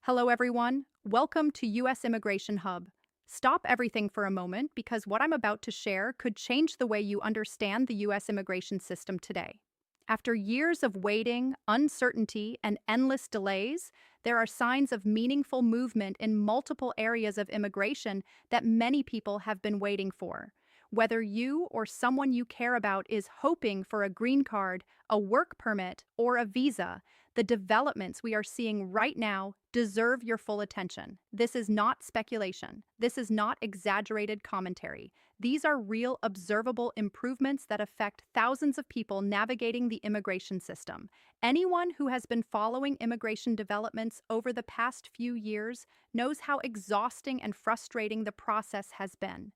Hello, everyone. Welcome to U.S. Immigration Hub. Stop everything for a moment because what I'm about to share could change the way you understand the U.S. immigration system today. After years of waiting, uncertainty, and endless delays, there are signs of meaningful movement in multiple areas of immigration that many people have been waiting for. Whether you or someone you care about is hoping for a green card, a work permit, or a visa, the developments we are seeing right now deserve your full attention. This is not speculation. This is not exaggerated commentary. These are real, observable improvements that affect thousands of people navigating the immigration system. Anyone who has been following immigration developments over the past few years knows how exhausting and frustrating the process has been.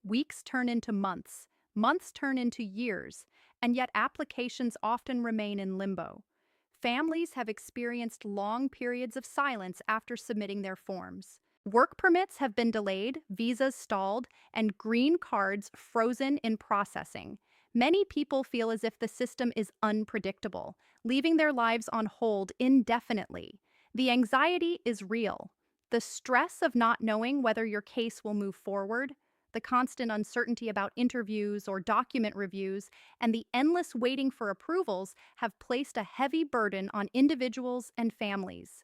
Weeks turn into months, months turn into years, and yet applications often remain in limbo. Families have experienced long periods of silence after submitting their forms. Work permits have been delayed, visas stalled, and green cards frozen in processing. Many people feel as if the system is unpredictable, leaving their lives on hold indefinitely. The anxiety is real. The stress of not knowing whether your case will move forward, the constant uncertainty about interviews or document reviews, and the endless waiting for approvals have placed a heavy burden on individuals and families.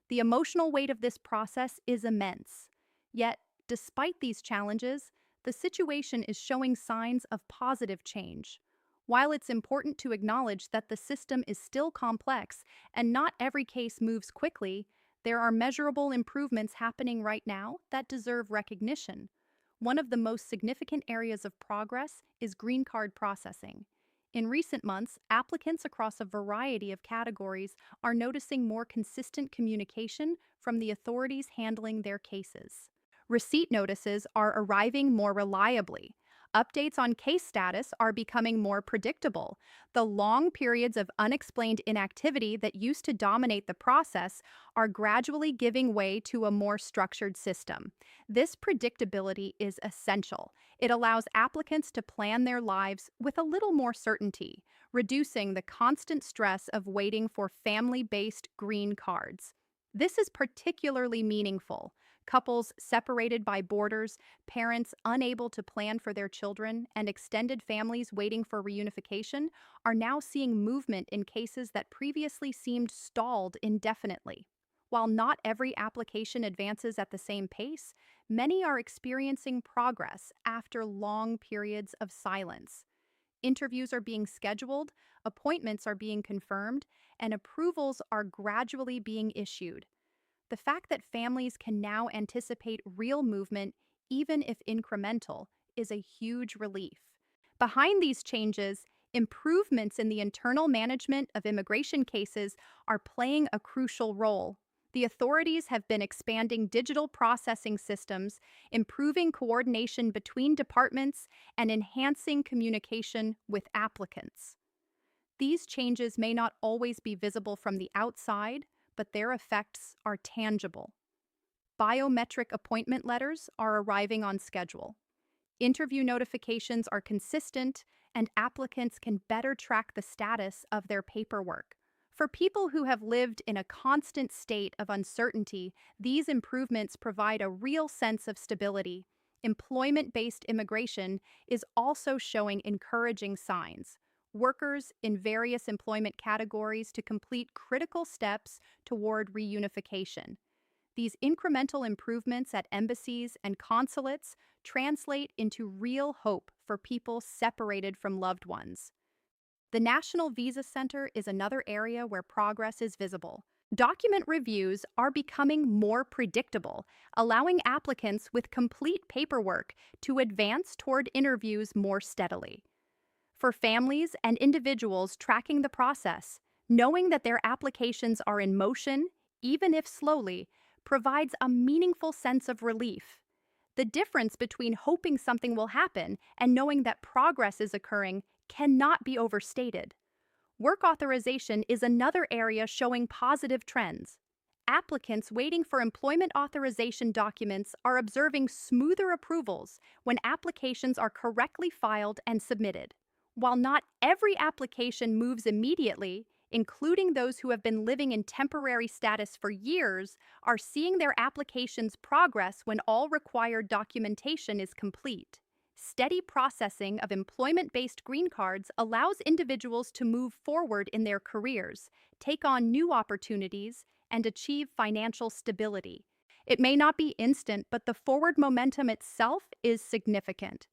The emotional weight of this process is immense. Yet, despite these challenges, the situation is showing signs of positive change. While it's important to acknowledge that the system is still complex and not every case moves quickly, there are measurable improvements happening right now that deserve recognition. One of the most significant areas of progress is green card processing. In recent months, applicants across a variety of categories are noticing more consistent communication from the authorities handling their cases. Receipt notices are arriving more reliably. Updates on case status are becoming more predictable. The long periods of unexplained inactivity that used to dominate the process are gradually giving way to a more structured system. This predictability is essential. It allows applicants to plan their lives with a little more certainty, reducing the constant stress of waiting for family-based green cards. This is particularly meaningful. Couples separated by borders, parents unable to plan for their children, and extended families waiting for reunification are now seeing movement in cases that previously seemed stalled indefinitely. While not every application advances at the same pace, many are experiencing progress after long periods of silence. Interviews are being scheduled, appointments are being confirmed, and approvals are gradually being issued. The fact that families can now anticipate real movement, even if incremental, is a huge relief. Behind these changes, improvements in the internal management of immigration cases are playing a crucial role. The authorities have been expanding digital processing systems, improving coordination between departments, and enhancing communication with applicants. These changes may not always be visible from the outside, but their effects are tangible. Biometric appointment letters are arriving on schedule. Interview notifications are consistent, and applicants can better track the status of their paperwork. For people who have lived in a constant state of uncertainty, these improvements provide a real sense of stability. Employment-based immigration is also showing encouraging signs. Workers in various employment categories to complete critical steps toward reunification. These incremental improvements at embassies and consulates translate into real hope for people separated from loved ones. The National Visa Center is another area where progress is visible. Document reviews are becoming more predictable, allowing applicants with complete paperwork to advance toward interviews more steadily. For families and individuals tracking the process, knowing that their applications are in motion, even if slowly, provides a meaningful sense of relief. The difference between hoping something will happen and knowing that progress is occurring cannot be overstated. Work authorization is another area showing positive trends. Applicants waiting for employment authorization documents are observing smoother approvals when applications are correctly filed and submitted. While not every application moves immediately, including those who have been living in temporary status for years, are seeing their applications progress when all required documentation is complete. Steady processing of employment based green cards allows individuals to move forward in their careers, take on new opportunities, and achieve financial stability. It may not be instant, but the forward momentum itself is significant.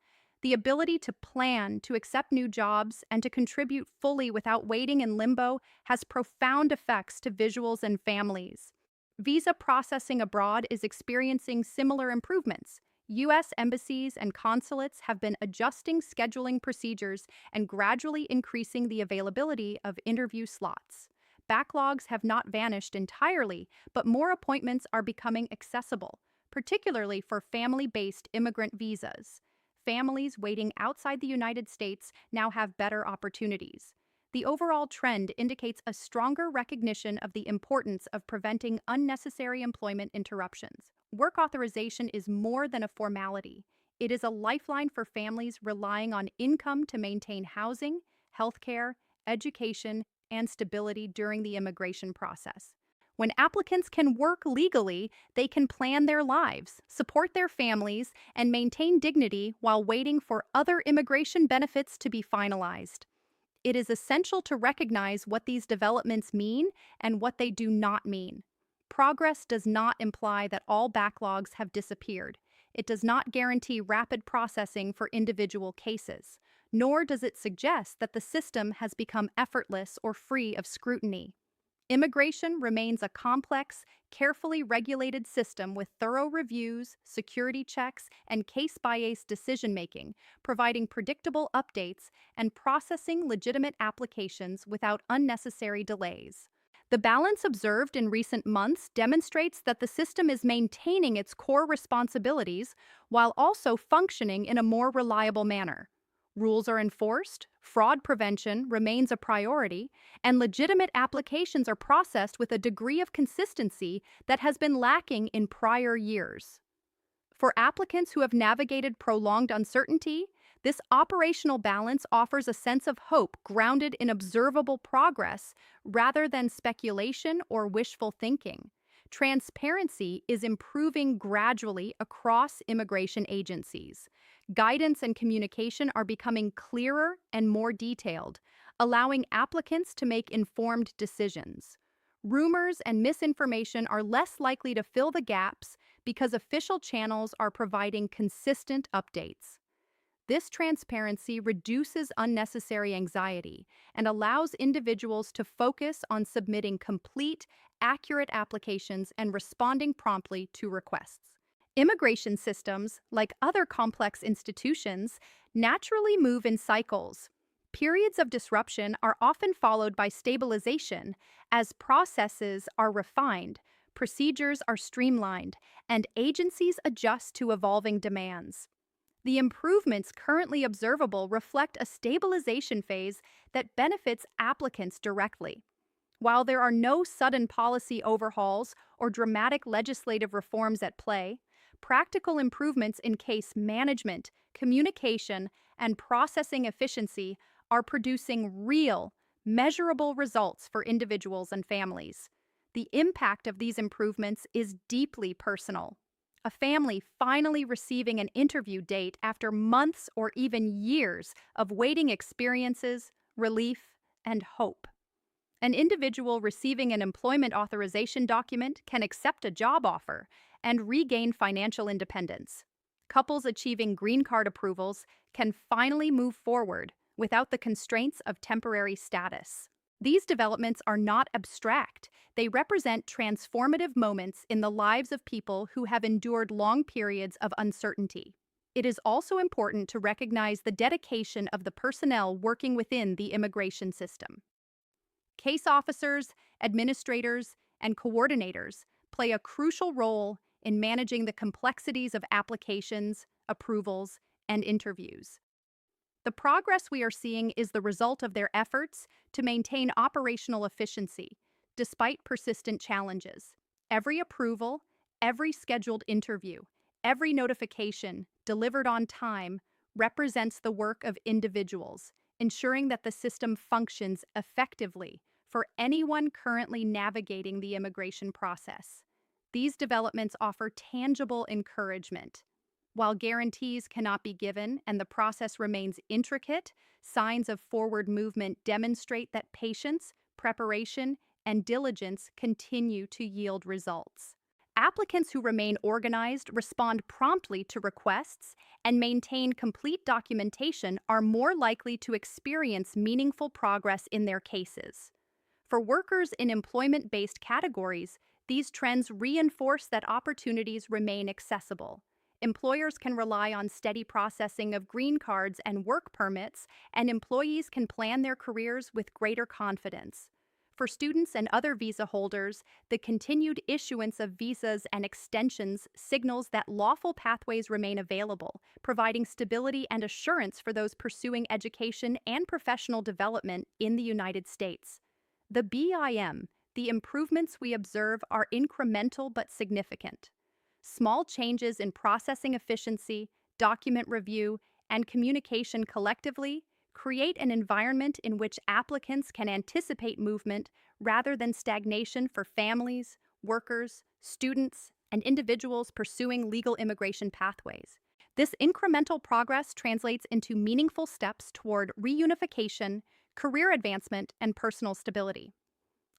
The ability to plan, to accept new jobs, and to contribute fully without waiting in limbo has profound effects to visuals and families. Visa processing abroad is experiencing similar improvements. U.S. embassies and consulates have been adjusting scheduling procedures and gradually increasing the availability of interview slots. Backlogs have not vanished entirely, but more appointments are becoming accessible, particularly for family based immigrant visas. Families waiting outside the United States now have better opportunities. The overall trend indicates a stronger recognition of the importance of preventing unnecessary employment interruptions. Work authorization is more than a formality. It is a lifeline for families relying on income to maintain housing, healthcare, education, and stability during the immigration process. When applicants can work legally, they can plan their lives, support their families, and maintain dignity while waiting for other immigration benefits to be finalized. It is essential to recognize what these developments mean and what they do not mean. Progress does not imply that all backlogs have disappeared. It does not guarantee rapid processing for individual cases, nor does it suggest that the system has become effortless or free of scrutiny. Immigration remains a complex, carefully regulated system with thorough reviews, security checks, and case-by-case decision-making, providing predictable updates and processing legitimate applications without unnecessary delays. The balance observed in recent months demonstrates that the system is maintaining its core responsibilities while also functioning in a more reliable manner. Rules are enforced, fraud prevention remains a priority, and legitimate applications are processed with a degree of consistency that has been lacking in prior years. For applicants who have navigated prolonged uncertainty, this operational balance offers a sense of hope grounded in observable progress rather than speculation or wishful thinking. Transparency is improving gradually across immigration agencies. Guidance and communication are becoming clearer and more detailed, allowing applicants to make informed decisions. Rumors and misinformation are less likely to fill the gaps because official channels are providing consistent updates. This transparency reduces unnecessary anxiety and allows individuals to focus on submitting complete, accurate applications and responding promptly to requests. Immigration systems, like other complex institutions, naturally move in cycles. Periods of disruption are often followed by stabilization as processes are refined, procedures are streamlined, and agencies adjust to evolving demands. The improvements currently observable reflect a stabilization phase that benefits applicants directly. While there are no sudden policy overhauls or dramatic legislative reforms at play, practical improvements in case management, communication, and processing efficiency are producing real, measurable results for individuals and families. The impact of these improvements is deeply personal. A family finally receiving an interview date after months or even years of waiting experiences, relief, and hope. An individual receiving an employment authorization document can accept a job offer and regain financial independence. Couples achieving green card approvals can finally move forward without the constraints of temporary status. These developments are not abstract. They represent transformative moments in the lives of people who have endured long periods of uncertainty. It is also important to recognize the dedication of the personnel working within the immigration system. Case officers, administrators, and coordinators play a crucial role in managing the complexities of applications, approvals, and interviews. The progress we are seeing is the result of their efforts to maintain operational efficiency, despite persistent challenges. Every approval, every scheduled interview, every notification delivered on time represents the work of individuals, ensuring that the system functions effectively for anyone currently navigating the immigration process. These developments offer tangible encouragement. While guarantees cannot be given and the process remains intricate, signs of forward movement demonstrate that patience, preparation, and diligence continue to yield results. Applicants who remain organized, respond promptly to requests, and maintain complete documentation are more likely to experience meaningful progress in their cases. For workers in employment-based categories, these trends reinforce that opportunities remain accessible. Employers can rely on steady processing of green cards and work permits, and employees can plan their careers with greater confidence. For students and other visa holders, the continued issuance of visas and extensions signals that lawful pathways remain available, providing stability and assurance for those pursuing education and professional development in the United States. The improvements we observe are incremental but significant. Small changes in processing efficiency, document review, and communication collectively create an environment in which applicants can anticipate movement rather than stagnation for families, workers, students, and individuals pursuing legal immigration pathways. This incremental progress translates into meaningful steps toward reunification, career advancement, and personal stability.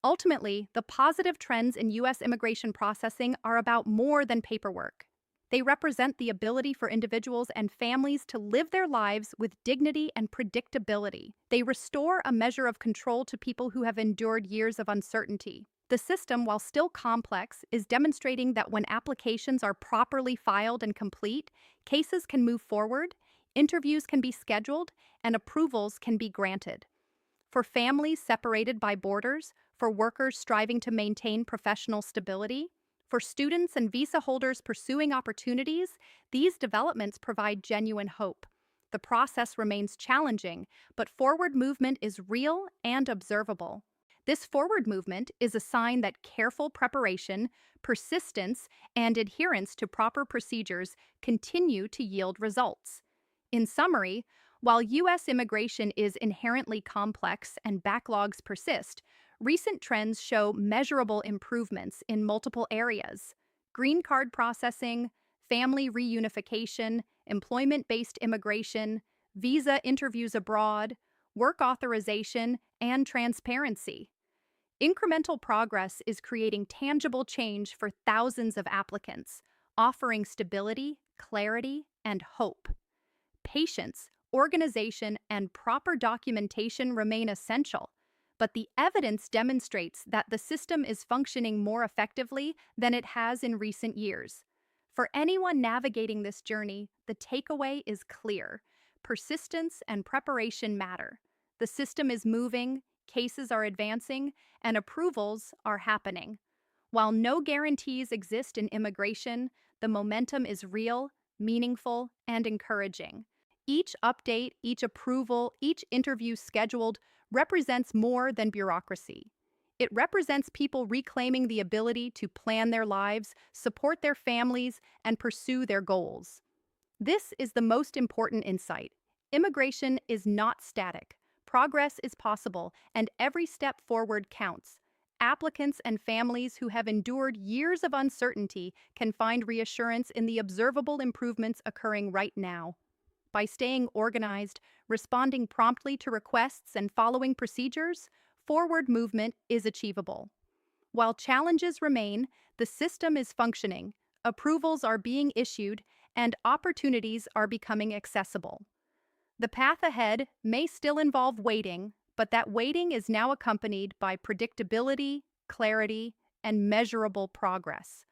Ultimately, the positive trends in U.S. immigration processing are about more than paperwork. They represent the ability for individuals and families to live their lives with dignity and predictability. They restore a measure of control to people who have endured years of uncertainty. The system, while still complex, is demonstrating that when applications are properly filed and complete, cases can move forward, interviews can be scheduled, and approvals can be granted. For families separated by borders, for workers striving to maintain professional stability, for students and visa holders pursuing opportunities, these developments provide genuine hope. The process remains challenging, but forward movement is real and observable. This forward movement is a sign that careful preparation, persistence, and adherence to proper procedures continue to yield results. In summary, while U.S. immigration is inherently complex and backlogs persist, recent trends show measurable improvements in multiple areas: green card processing, family reunification, employment-based immigration, visa interviews abroad, work authorization, and transparency. Incremental progress is creating tangible change for thousands of applicants, offering stability, clarity, and hope. Patience, organization, and proper documentation remain essential, but the evidence demonstrates that the system is functioning more effectively than it has in recent years. For anyone navigating this journey, the takeaway is clear: persistence and preparation matter. The system is moving, cases are advancing, and approvals are happening. While no guarantees exist in immigration, the momentum is real, meaningful, and encouraging. Each update, each approval, each interview scheduled represents more than bureaucracy. It represents people reclaiming the ability to plan their lives, support their families, and pursue their goals. This is the most important insight. Immigration is not static. Progress is possible, and every step forward counts. Applicants and families who have endured years of uncertainty can find reassurance in the observable improvements occurring right now. By staying organized, responding promptly to requests, and following procedures, forward movement is achievable. While challenges remain, the system is functioning, approvals are being issued, and opportunities are becoming accessible. The path ahead may still involve waiting, but that waiting is now accompanied by predictability, clarity, and measurable progress.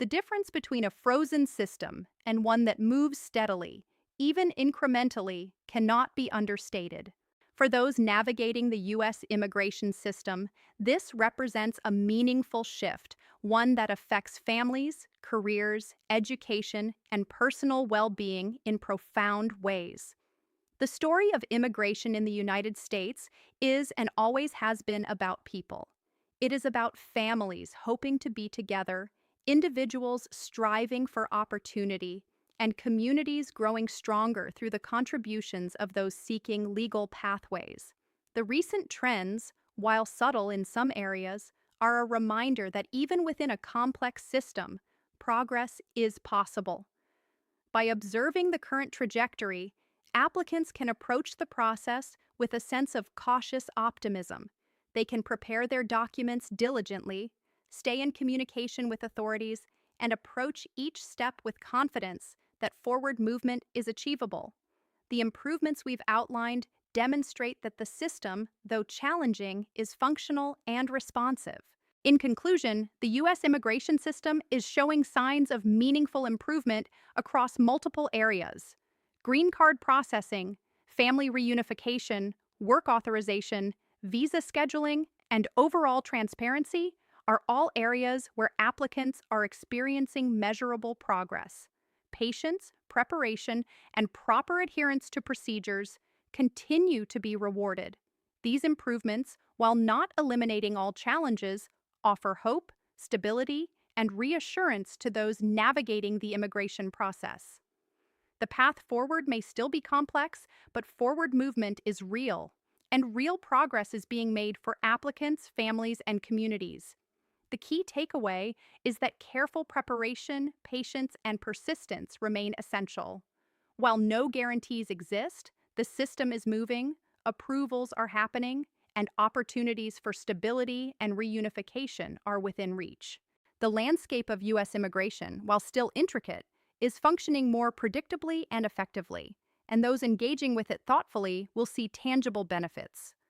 The difference between a frozen system and one that moves steadily, even incrementally, cannot be understated. For those navigating the U.S. immigration system, this represents a meaningful shift, one that affects families, careers, education, and personal well-being in profound ways. The story of immigration in the United States is and always has been about people. It is about families hoping to be together, individuals striving for opportunity, and communities growing stronger through the contributions of those seeking legal pathways. The recent trends, while subtle in some areas, are a reminder that even within a complex system, progress is possible. By observing the current trajectory, applicants can approach the process with a sense of cautious optimism. They can prepare their documents diligently, stay in communication with authorities, and approach each step with confidence that forward movement is achievable. The improvements we've outlined demonstrate that the system, though challenging, is functional and responsive. In conclusion, the U.S. immigration system is showing signs of meaningful improvement across multiple areas. Green card processing, family reunification, work authorization, visa scheduling, and overall transparency are all areas where applicants are experiencing measurable progress. Patience, preparation, and proper adherence to procedures continue to be rewarded. These improvements, while not eliminating all challenges, offer hope, stability, and reassurance to those navigating the immigration process. The path forward may still be complex, but forward movement is real, and real progress is being made for applicants, families, and communities. The key takeaway is that careful preparation, patience, and persistence remain essential. While no guarantees exist, the system is moving, approvals are happening, and opportunities for stability and reunification are within reach. The landscape of U.S. immigration, while still intricate, is functioning more predictably and effectively, and those engaging with it thoughtfully will see tangible benefits.